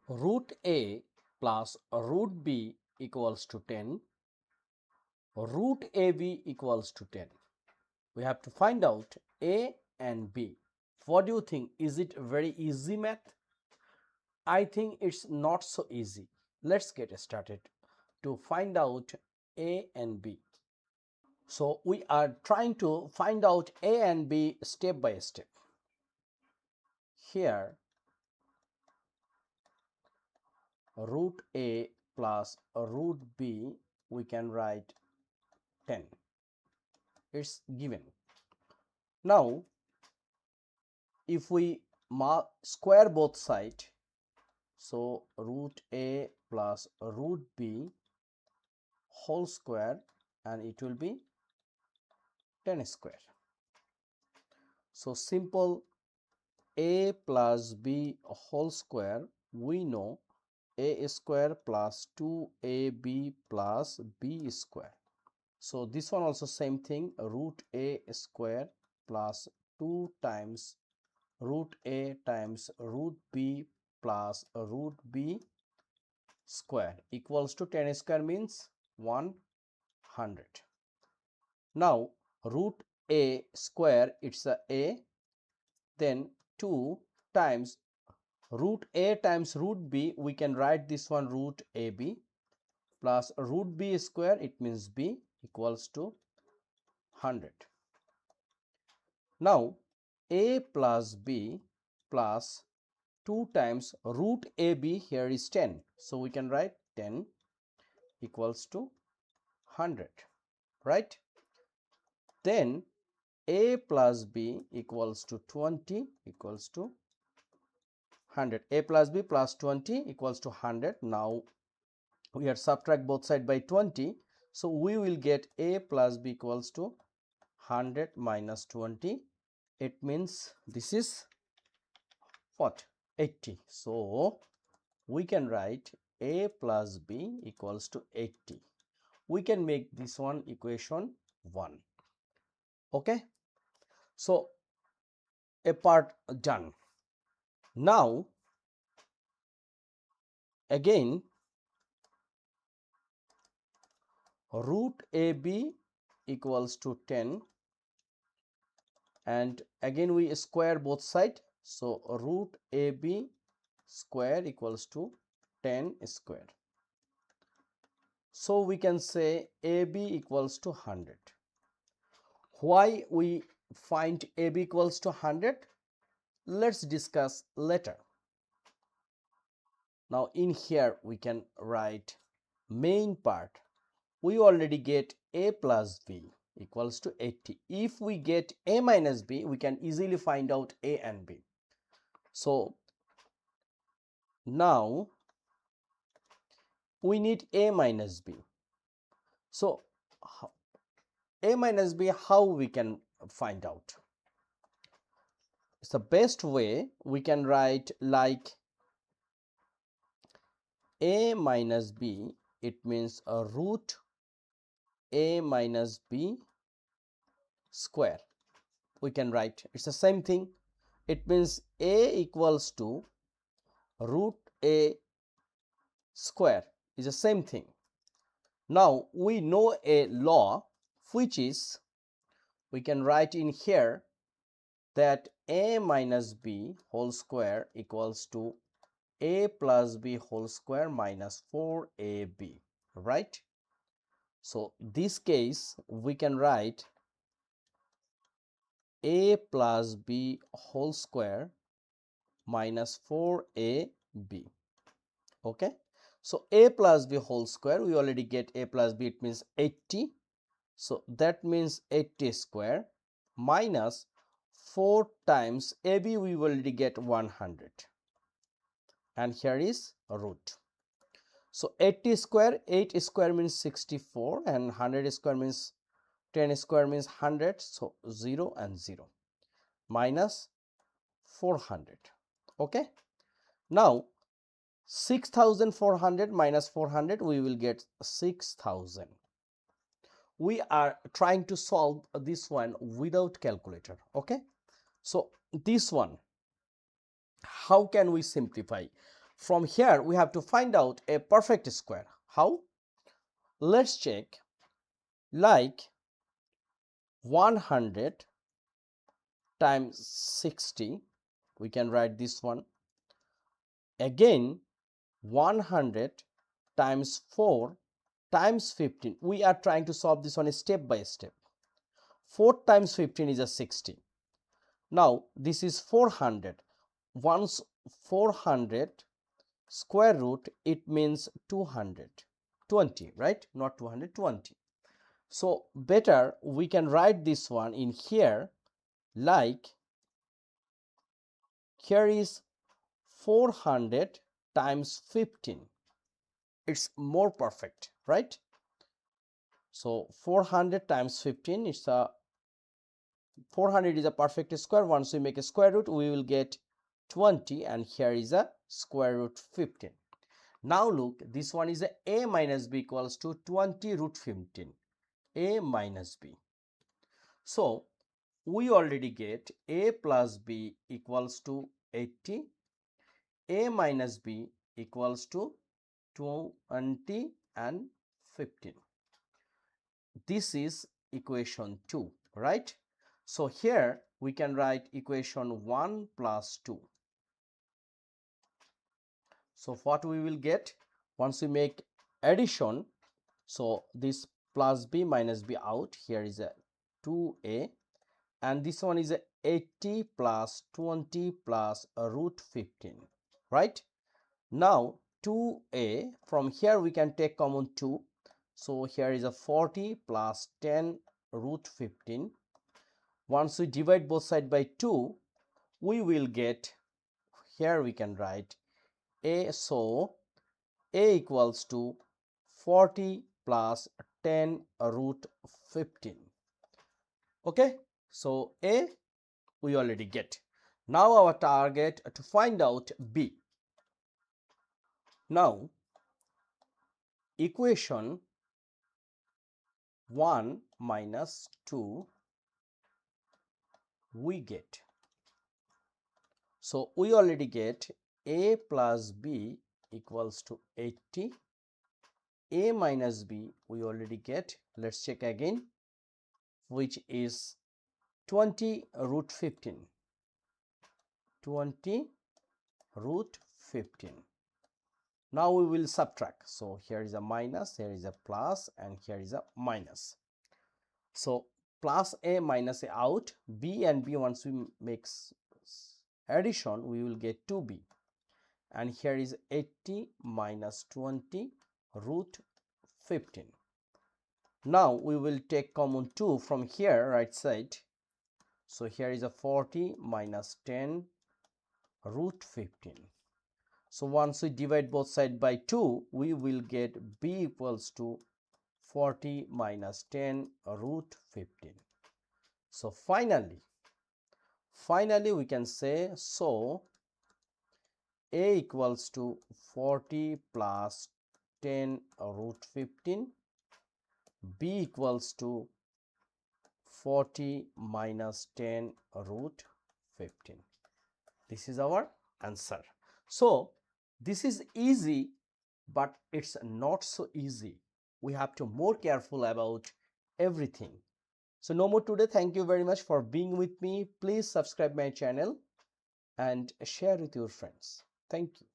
Root a plus root b equals to 10. Root ab equals to 10. We have to find out a and b. What do you think? Is it very easy math? I think it's not so easy. Let's get started to find out a and b. So we are trying to find out a and b step by step. Here root a plus root b, we can write 10. It's given. Now if we square both sides, so root a plus root b whole square, and it will be 10 square. So simple a plus b whole square, we know a square plus 2ab plus b square. So this one also same thing, root a square plus 2 times root a times root b plus root b square equals to 10 square means 100. Now root a square, it's a, then 2 times root a times root b, we can write this one root ab plus root b square, it means b, equals to 100. Now a plus b plus 2 times root ab, here is 10, so we can write 10 equals to 100, right? Then a plus b equals to 20 equals to 100. A plus b plus 20 equals to 100. Now we are subtract both sides by 20, so we will get a plus b equals to 100 minus 20. It means this is what? 80. So we can write a plus b equals to 80. We can make this one equation 1. Okay, so a part done. Now again root ab equals to 10, and again we square both sides, so root ab square equals to 10 square. So we can say ab equals to 100. Why we find ab equals to 100? Let's discuss later. Now in here we can write main part. We already get a plus b equals to 80. If we get a minus b, we can easily find out a and b. So now we need a minus b. So a minus b, how we can find out? It's the best way. We can write like a minus b, it means a root a minus b square. We can write it's the same thing. It means a equals to root a square is the same thing. Now we know a law, which is we can write in here that a minus b whole square equals to a plus b whole square minus 4ab, right? So this case we can write a plus b whole square minus 4ab. Okay, so a plus b whole square, we already get a plus b, it means 80. So that means 80 square minus 4 times ab, we already get 100, and here is a root. So 80 square, 8 square means 64, and 100 square means 10 square means 100. So 0 and 0 minus 400. Okay, now 6400 minus 400, we will get 6000. We are trying to solve this one without calculator. Okay, so this one, how can we simplify? From here we have to find out a perfect square. How? Let's check. Like 100 times 60, we can write this one. Again 100 times 4 times 15. We are trying to solve this one step by step. 4 times 15 is a 60. Now this is 400. Once 400 square root, it means 220, right? Not 220. So better we can write this one in here, like here is 400 times 15. It's more perfect, right? So 400 times 15, it's a 400 is a perfect square. Once we make a square root, we will get 20, and here is a square root 15. Now look, this one is a minus b equals to 20 root 15. A minus b. So we already get a plus b equals to 80. A minus b equals to 20 and 15. This is equation 2, right? So here we can write equation 1 plus 2. So what we will get once we make addition, so this plus b minus b out, here is a 2a, and this one is a 80 plus 20 plus a root 15, right? Now 2a, from here we can take common 2. So here is a 40 plus 10 root 15. Once we divide both sides by 2, we will get, here we can write a, so a equals to 40 plus 10 root 15. Okay, so a we already get. Now our target to find out b. Now equation 1 minus 2 we get. So we already get a plus b equals to 80. A minus b we already get. Let's check again, which is 20 root 15. 20 root 15. Now we will subtract. So here is a minus, here is a plus, and here is a minus. So plus a minus a out, b and b, once we make addition, we will get 2b. And here is 80 minus 20 root 15. Now we will take common 2 from here, right side. So here is a 40 minus 10 root 15. So once we divide both sides by 2, we will get b equals to 40 minus 10 root 15. So finally we can say, so a equals to 40 plus 10 root 15, b equals to 40 minus 10 root 15. This is our answer. So this is easy, but it's not so easy. We have to more careful about everything. So no more today. Thank you very much for being with me. Please subscribe my channel and share with your friends. Thank you.